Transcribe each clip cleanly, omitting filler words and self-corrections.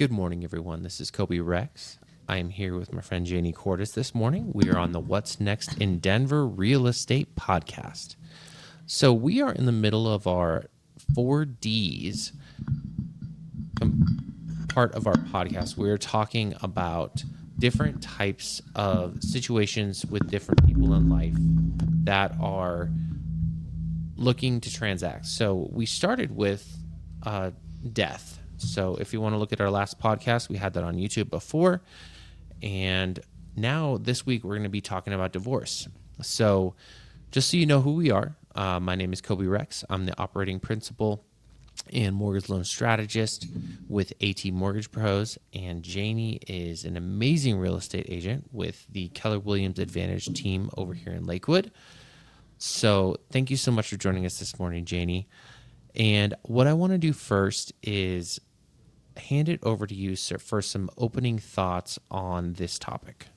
Good morning, everyone. This is Kobe Rex. I am here with my friend Janie Cordes this morning. We are on the What's Next in Denver Real Estate podcast. So we are in the middle of our 4Ds part of our podcast. We're talking about different types of situations with different people in life that are looking to transact. So we started with death. So if you want to look at our last podcast, we had that on YouTube before. And now this week, we're going to be talking about divorce. So just so you know who we are, my name is Kobe Rex. I'm the operating principal and mortgage loan strategist with AT Mortgage Pros. And Janie is an amazing real estate agent with the Keller Williams Advantage team over here in Lakewood. So thank you so much for joining us this morning, Janie. And what I want to do first is hand it over to you, sir, for some opening thoughts on this topic.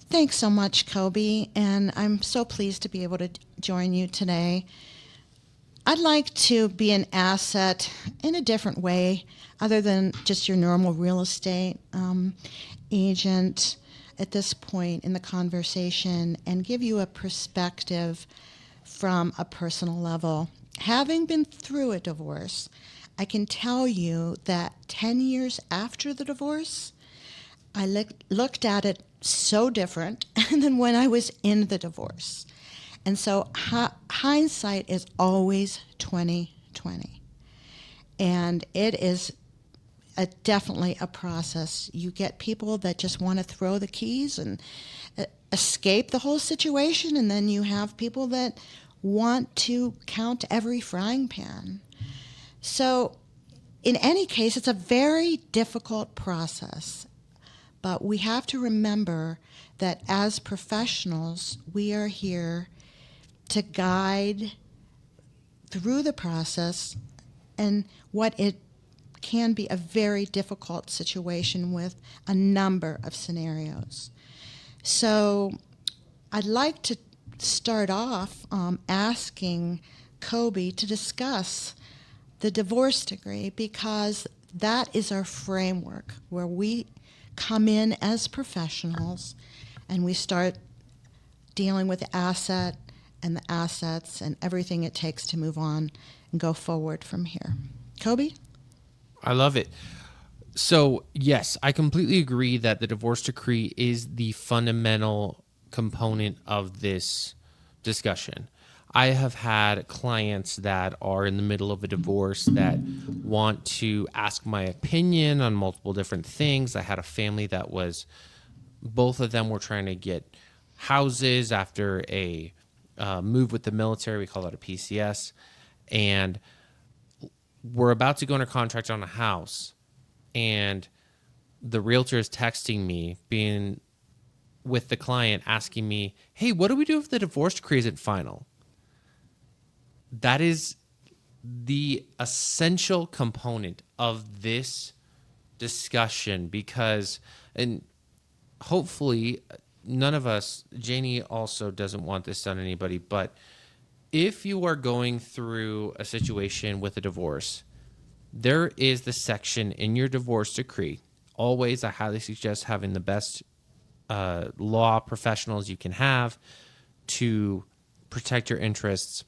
Thanks so much, Kobe, and I'm so pleased to be able to join you today. I'd like to be an asset in a different way other than just your normal real estate agent at this point in the conversation and give you a perspective from a personal level. Having been through a divorce, I can tell you that 10 years after the divorce, I looked at it so different than when I was in the divorce. And so hindsight is always 20/20. And it is definitely a process. You get people that just want to throw the keys and escape the whole situation, and then you have people that want to count every frying pan. So in any case, it's a very difficult process, but we have to remember that as professionals, we are here to guide through the process and what it can be a very difficult situation with a number of scenarios. So I'd like to start off asking Kobe to discuss the divorce decree, because that is our framework where we come in as professionals and we start dealing with the asset and the assets and everything it takes to move on and go forward from here. Kobe? I love it. So, yes, I completely agree that the divorce decree is the fundamental component of this discussion. I have had clients that are in the middle of a divorce that want to ask my opinion on multiple different things. I had a family that both of them were trying to get houses after a move with the military. We call that a PCS. And we're about to go under contract on a house. And the realtor is texting me, being with the client, asking me, hey, what do we do if the divorce decree isn't final? That is the essential component of this discussion, because, and hopefully none of us, Janie also doesn't want this on anybody, but if you are going through a situation with a divorce, there is the section in your divorce decree. Always, I highly suggest having the best law professionals you can have to protect your interests.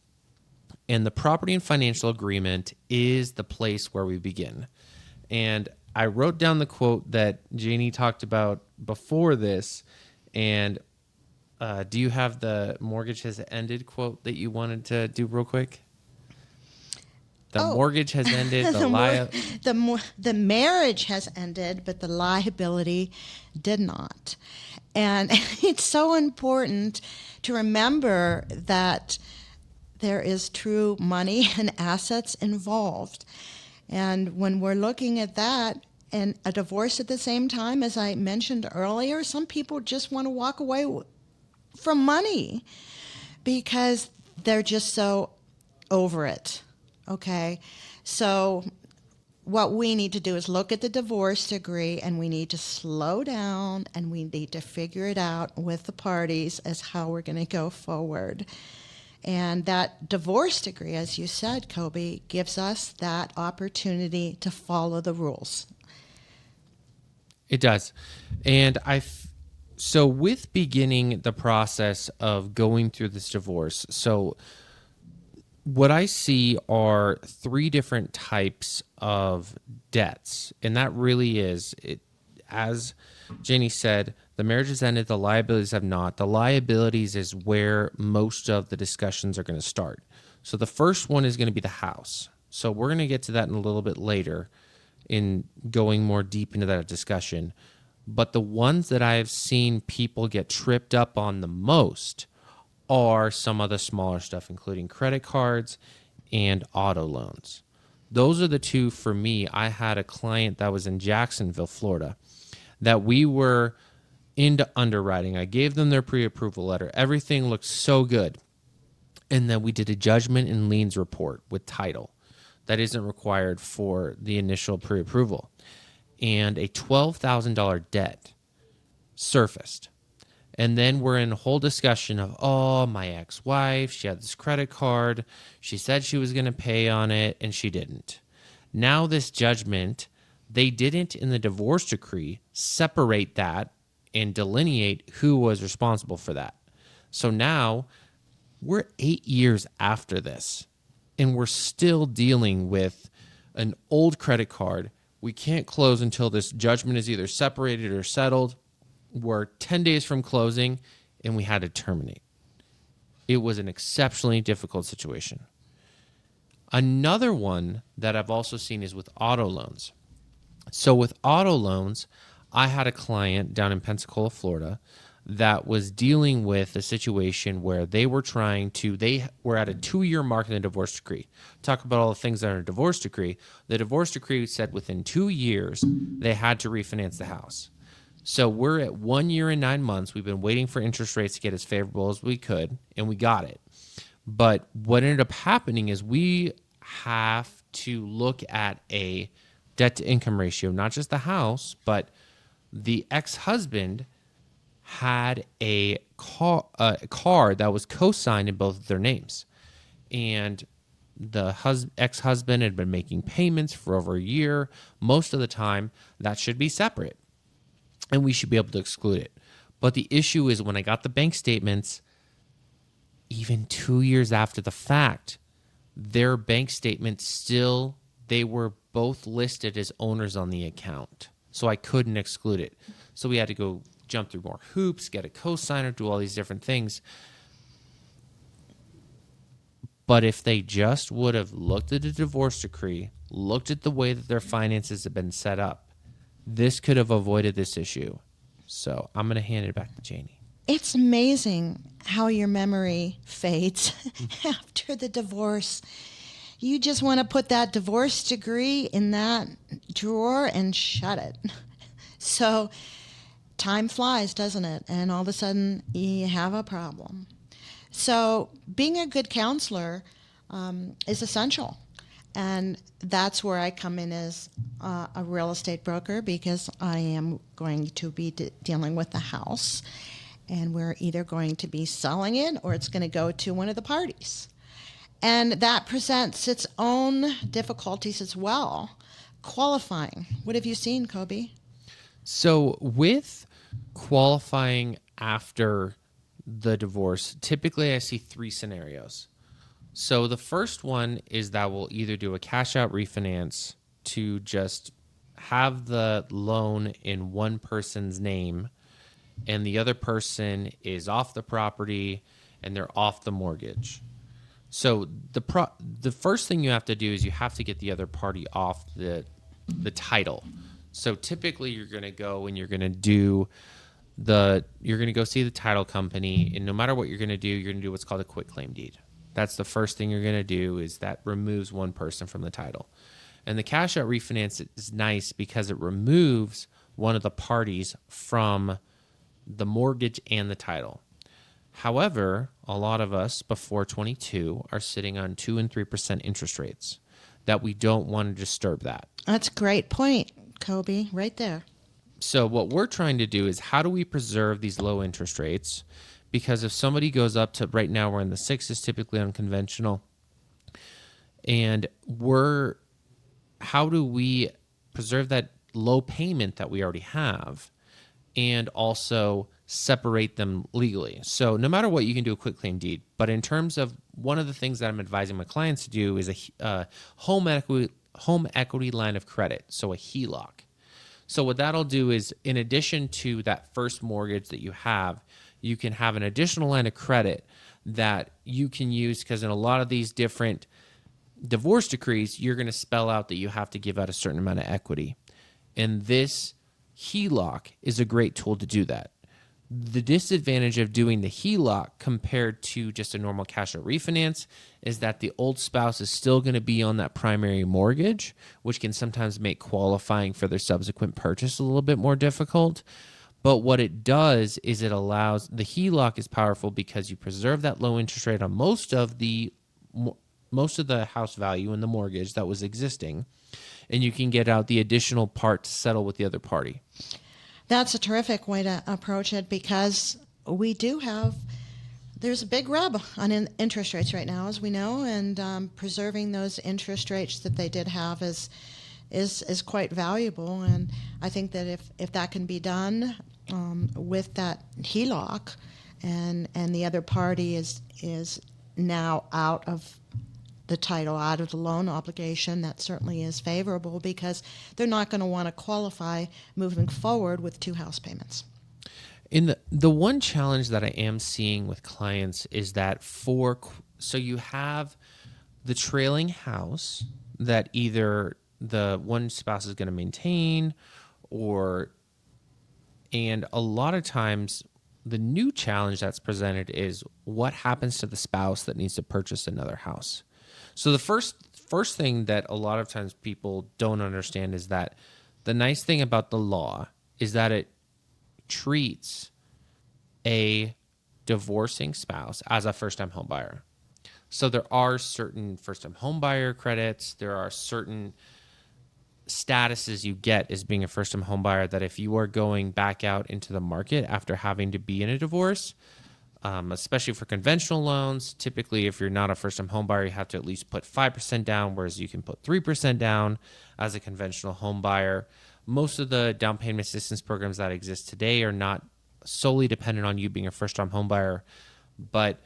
And the property and financial agreement is the place where we begin. And I wrote down the quote that Janie talked about before this. And do you have the mortgage has ended quote that you wanted to do real quick? The mortgage has ended. The marriage has ended, but the liability did not. And it's so important to remember that there is true money and assets involved. And when we're looking at that and a divorce at the same time, as I mentioned earlier, some people just want to walk away from money because they're just so over it. Okay? So what we need to do is look at the divorce decree, and we need to slow down, and we need to figure it out with the parties as how we're going to go forward. And that divorce decree, as you said, Kobe, gives us that opportunity to follow the rules. It does. And so with beginning the process of going through this divorce, so what I see are three different types of debts. And that really is it, as Jenny said, the marriage has ended, the liabilities have not. The liabilities is where most of the discussions are going to start. So the first one is going to be the house. So we're going to get to that in a little bit later in going more deep into that discussion. But the ones that I've seen people get tripped up on the most are some of the smaller stuff, including credit cards and auto loans. Those are the two for me. I had a client that was in Jacksonville, Florida, that we were into underwriting. I gave them their pre-approval letter. Everything looked so good. And then we did a judgment and liens report with title. That isn't required for the initial pre-approval. And a $12,000 debt surfaced. And then we're in a whole discussion of, oh, my ex-wife, she had this credit card. She said she was going to pay on it, and she didn't. Now this judgment, they didn't in the divorce decree separate that and delineate who was responsible for that. So now we're 8 years after this, and we're still dealing with an old credit card. We can't close until this judgment is either separated or settled. We're 10 days from closing, and we had to terminate. It was an exceptionally difficult situation. Another one that I've also seen is with auto loans. So with auto loans, I had a client down in Pensacola, Florida, that was dealing with a situation where they were at a 2-year mark in the divorce decree. Talk about all the things that are in a divorce decree. The divorce decree said within 2 years, they had to refinance the house. So we're at 1 year and 9 months. We've been waiting for interest rates to get as favorable as we could, and we got it. But what ended up happening is we have to look at a debt-to-income ratio, not just the house, but the ex-husband had a car that was co-signed in both of their names. And the ex-husband had been making payments for over a year. Most of the time, that should be separate, and we should be able to exclude it. But the issue is when I got the bank statements, even 2 years after the fact, their bank statements still, they were both listed as owners on the account. So I couldn't exclude it. So we had to go jump through more hoops, get a co-signer, do all these different things. But if they just would have looked at the divorce decree, looked at the way that their finances have been set up, this could have avoided this issue. So I'm going to hand it back to Janie. It's amazing how your memory fades after the divorce. You just want to put that divorce degree in that drawer and shut it. So time flies, doesn't it? And all of a sudden you have a problem. So being a good counselor is essential. And that's where I come in as a real estate broker, because I am going to be dealing with the house, and we're either going to be selling it or it's going to go to one of the parties. And that presents its own difficulties as well. Qualifying. What have you seen, Kobe? So with qualifying after the divorce, typically I see 3 scenarios. So the first one is that we'll either do a cash out refinance to just have the loan in one person's name, and the other person is off the property and they're off the mortgage. So the first thing you have to do is you have to get the other party off the title. So typically you're going to go and you're going to go see the title company, and no matter what you're going to do what's called a quitclaim deed. That's the first thing you're going to do, is that removes one person from the title. And the cash out refinance is nice because it removes one of the parties from the mortgage and the title. However, a lot of us before 22 are sitting on 2 and 3% interest rates that we don't want to disturb that. That's a great point, Kobe, right there. So what we're trying to do is, how do we preserve these low interest rates? Because if somebody goes up to, right now we're in the 6s, typically unconventional, and how do we preserve that low payment that we already have, and also separate them legally. So no matter what, you can do a quitclaim deed. But in terms of one of the things that I'm advising my clients to do is a home equity line of credit, so a HELOC. So what that'll do is, in addition to that first mortgage that you can have an additional line of credit that you can use, because in a lot of these different divorce decrees, you're going to spell out that you have to give out a certain amount of equity. And this HELOC is a great tool to do that. The disadvantage of doing the HELOC compared to just a normal cash out refinance is that the old spouse is still going to be on that primary mortgage, which can sometimes make qualifying for their subsequent purchase a little bit more difficult. But what it does is it allows, the HELOC is powerful because you preserve that low interest rate on most of the house value in the mortgage that was existing, and you can get out the additional part to settle with the other party. That's a terrific way to approach it, because there's a big rub on interest rates right now, as we know, and preserving those interest rates that they did have is quite valuable. And I think that if that can be done with that HELOC, and the other party is now out of the title, out of the loan obligation, that certainly is favorable, because they're not going to want to qualify moving forward with 2 house payments. In the one challenge that I am seeing with clients is that so you have the trailing house that either the one spouse is going to maintain, and a lot of times the new challenge that's presented is what happens to the spouse that needs to purchase another house. So the first thing that a lot of times people don't understand is that the nice thing about the law is that it treats a divorcing spouse as a first-time home buyer. So there are certain first-time home buyer credits. There are certain statuses you get as being a first-time home buyer that if you are going back out into the market after having to be in a divorce, especially for conventional loans, typically if you're not a first-time home buyer, you have to at least put 5% down, whereas you can put 3% down as a conventional home buyer. Most of the down payment assistance programs that exist today are not solely dependent on you being a first-time home buyer. But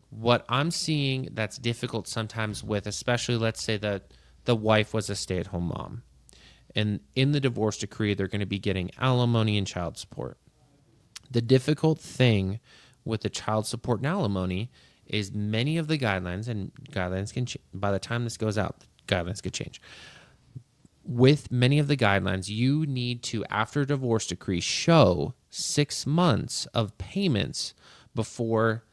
what I'm seeing that's difficult sometimes with, especially let's say that the wife was a stay-at-home mom, and in the divorce decree, they're going to be getting alimony and child support. The difficult thing with the child support and alimony is many of the guidelines, and guidelines can by the time this goes out, the guidelines could change. With many of the guidelines, you need to, after a divorce decree, show 6 months of payments before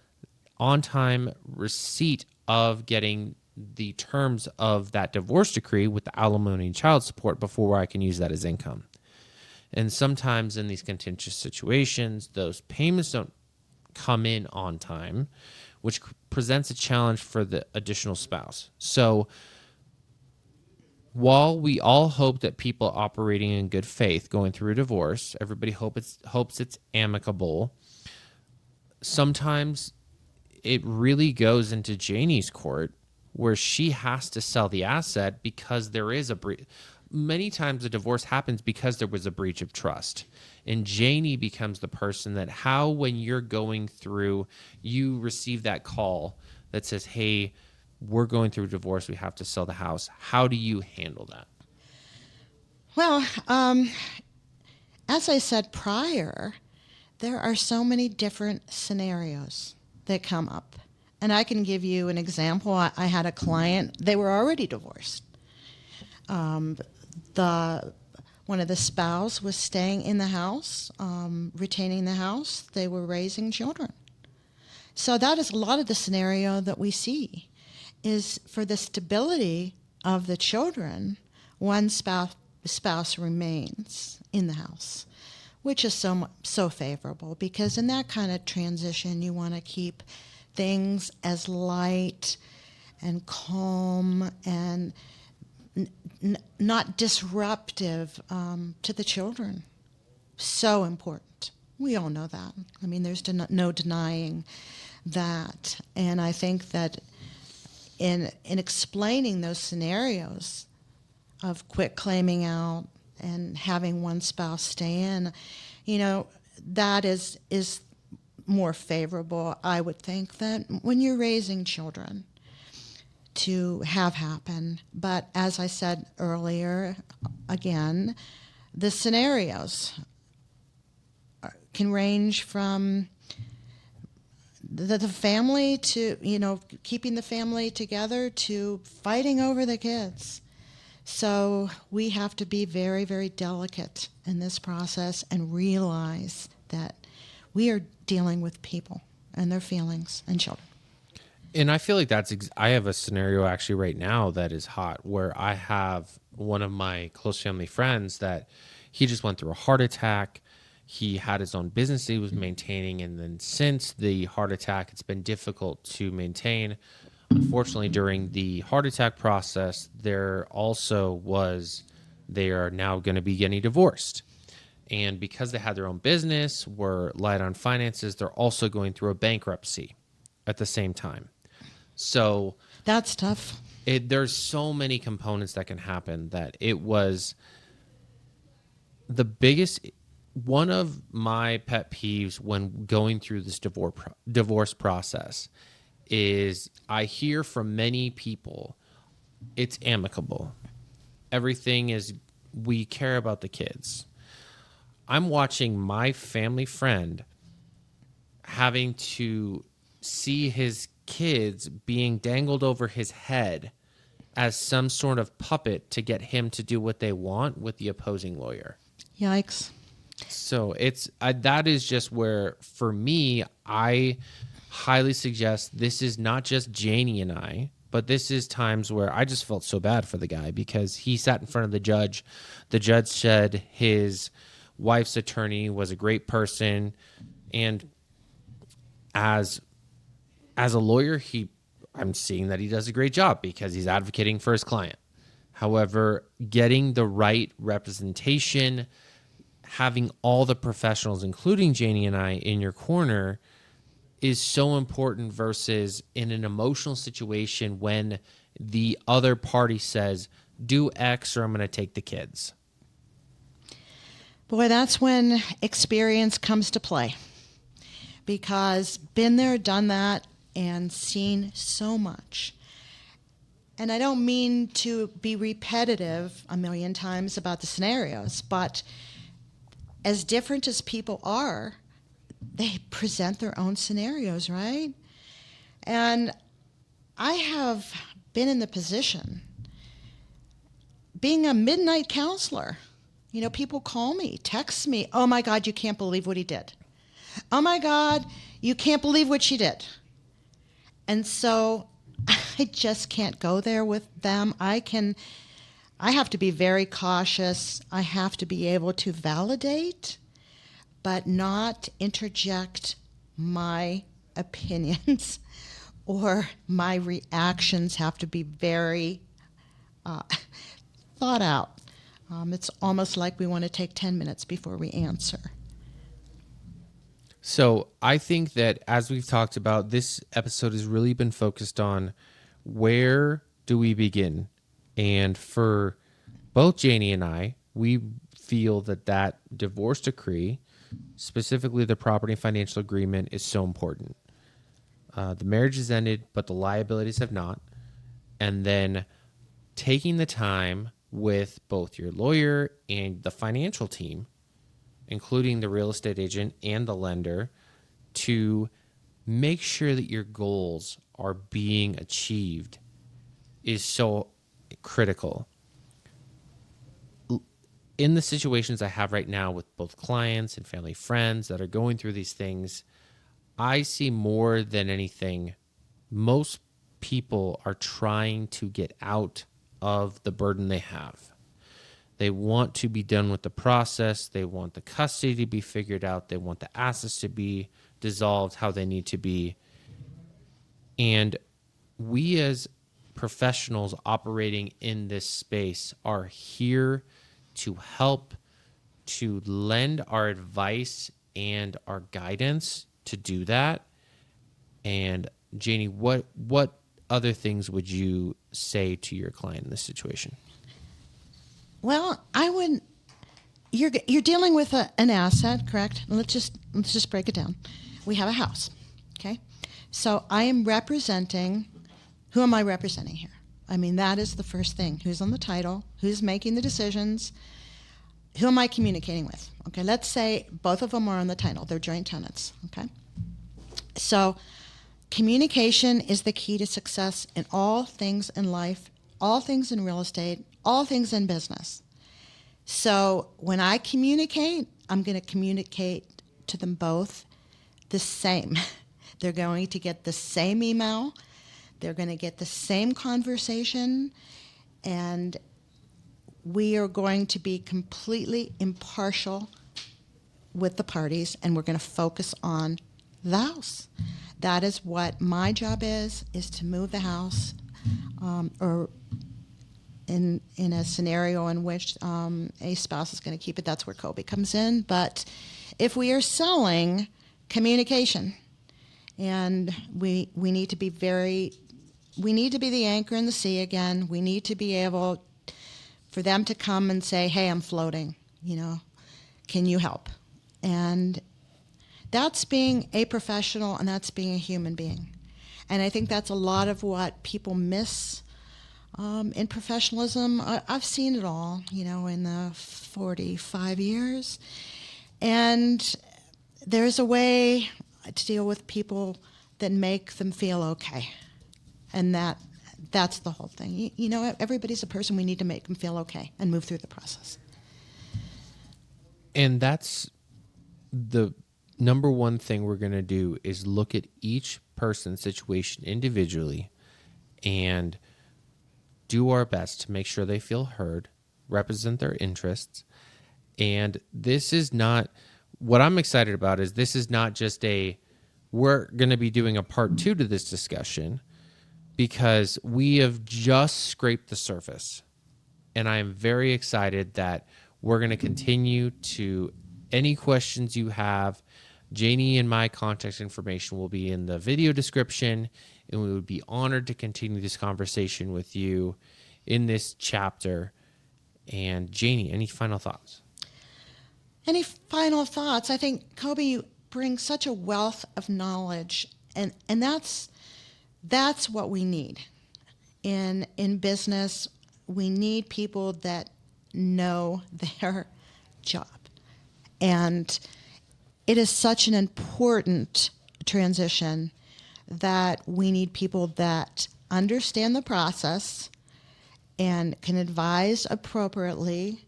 on-time receipt of getting the terms of that divorce decree with the alimony and child support before I can use that as income. And sometimes in these contentious situations, those payments don't come in on time, which presents a challenge for the additional spouse. So while we all hope that people operating in good faith going through a divorce, everybody hopes it's amicable, sometimes it really goes into Janie's court where she has to sell the asset because there is a breach. Many times a divorce happens because there was a breach of trust. And Janie becomes the person that when you're going through, you receive that call that says, hey, we're going through a divorce, we have to sell the house. How do you handle that? Well, as I said prior, there are so many different scenarios that come up. And I can give you an example. I had a client, they were already divorced. One of the spouse was staying in the house, retaining the house. They were raising children. So that is a lot of the scenario that we see, is for the stability of the children, one spouse remains in the house, which is so favorable, because in that kind of transition, you want to keep things as light and calm and not disruptive to the children. So important. We all know that. I mean, there's no denying that. And I think that in explaining those scenarios of quit claiming out and having one spouse stay in, that is more favorable, I would think, than when you're raising children to have happen. But as I said earlier, again, the scenarios can range from the family to, keeping the family together to fighting over the kids. So we have to be very, very delicate in this process and realize that we are dealing with people and their feelings and children. And I feel like I have a scenario actually right now that is hot where I have one of my close family friends that he just went through a heart attack. He had his own business he was maintaining. And then since the heart attack, it's been difficult to maintain. Unfortunately, during the heart attack process, they are now going to be getting divorced. And because they had their own business, were light on finances, they're also going through a bankruptcy at the same time. So that's tough. There's so many components that can happen that it was the biggest. One of my pet peeves when going through this divorce process is I hear from many people, it's amicable. Everything is, we care about the kids. I'm watching my family friend having to see his kids being dangled over his head as some sort of puppet to get him to do what they want with the opposing lawyer. Yikes. So that is just where, for me, I highly suggest this is not just Janie and I, but this is times where I just felt so bad for the guy because he sat in front of the judge. The judge said his wife's attorney was a great person, and as a lawyer, I'm seeing that he does a great job because he's advocating for his client. However, getting the right representation, having all the professionals, including Janie and I, in your corner is so important versus in an emotional situation when the other party says, do X or I'm going to take the kids. Boy, that's when experience comes to play. Because been there, done that, and seen so much. And I don't mean to be repetitive a million times about the scenarios, but as different as people are, they present their own scenarios, right? And I have been in the position, being a midnight counselor. People call me, text me, oh my God, you can't believe what he did. Oh my God, you can't believe what she did. And so I just can't go there with them. I have to be very cautious. I have to be able to validate, but not interject my opinions or my reactions have to be very thought out. It's almost like we want to take 10 minutes before we answer. So I think that as we've talked about, this episode has really been focused on where do we begin? And for both Janie and I, we feel that divorce decree, specifically the property and financial agreement, is so important. The marriage is ended, but the liabilities have not. And then taking the time with both your lawyer and the financial team, including the real estate agent and the lender, to make sure that your goals are being achieved is so critical. In the situations I have right now with both clients and family friends that are going through these things, I see more than anything, most people are trying to get out of the burden they have. They want to be done with the process. They want the custody to be figured out. They want the assets to be dissolved how they need to be. And we as professionals operating in this space are here to help, to lend our advice and our guidance to do that. And Janie, what other things would you say to your client in this situation? Well, I would you're dealing with an asset, correct? Let's just break it down. We have a house, okay? So I am representing. Who am I representing here? I mean, that is the first thing. Who's on the title? Who's making the decisions? Who am I communicating with? Okay, let's say both of them are on the title. They're joint tenants, okay? So communication is the key to success in all things in life, all things in real estate, all things in business. So when I communicate, I'm going to communicate to them both the same. They're going to get the same email. They're going to get the same conversation. And we are going to be completely impartial with the parties, and we're going to focus on the house. That is what my job is to move the house, or in a scenario in which a spouse is going to keep it, that's where Kobe comes in. But if we are selling, communication, and we need to be the anchor in the sea again. We need to be able for them to come and say, hey, I'm floating, can you help? And that's being a professional, and that's being a human being. And I think that's a lot of what people miss in professionalism. I've seen it all, in the 45 years. And there's a way to deal with people that make them feel okay. And that's the whole thing. Everybody's a person. We need to make them feel okay and move through the process. And that's the number one thing we're going to do is look at each person's situation individually and do our best to make sure they feel heard, represent their interests. And this is not, what I'm excited about is this is not just we're going to be doing a part 2 to this discussion, because we have just scraped the surface. And I am very excited that we're going to continue to, any questions you have, Janie and my contact information will be in the video description, and we would be honored to continue this conversation with you in this chapter. And Janie, any final thoughts? Any final thoughts? I think, Kobe, you bring such a wealth of knowledge, and that's what we need. In business, we need people that know their job. And it is such an important transition that we need people that understand the process and can advise appropriately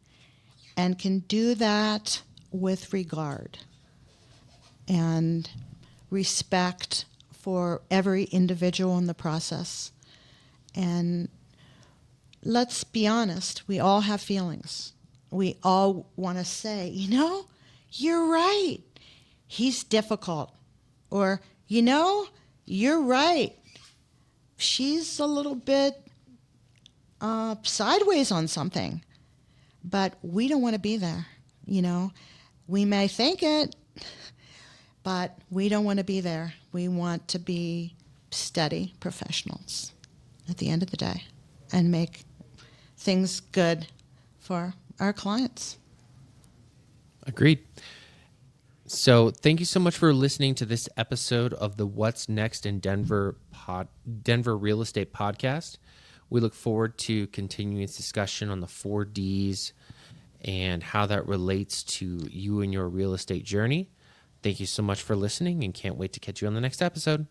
and can do that with regard and respect for every individual in the process. And let's be honest, we all have feelings. We all want to say, you're right, he's difficult. Or, you're right, she's a little bit sideways on something. But we don't want to be there, We may think it, but we don't want to be there. We want to be steady professionals at the end of the day and make things good for our clients. Agreed. So thank you so much for listening to this episode of the What's Next in Denver Real Estate Podcast. We look forward to continuing this discussion on the 4 Ds and how that relates to you and your real estate journey. Thank you so much for listening, and can't wait to catch you on the next episode.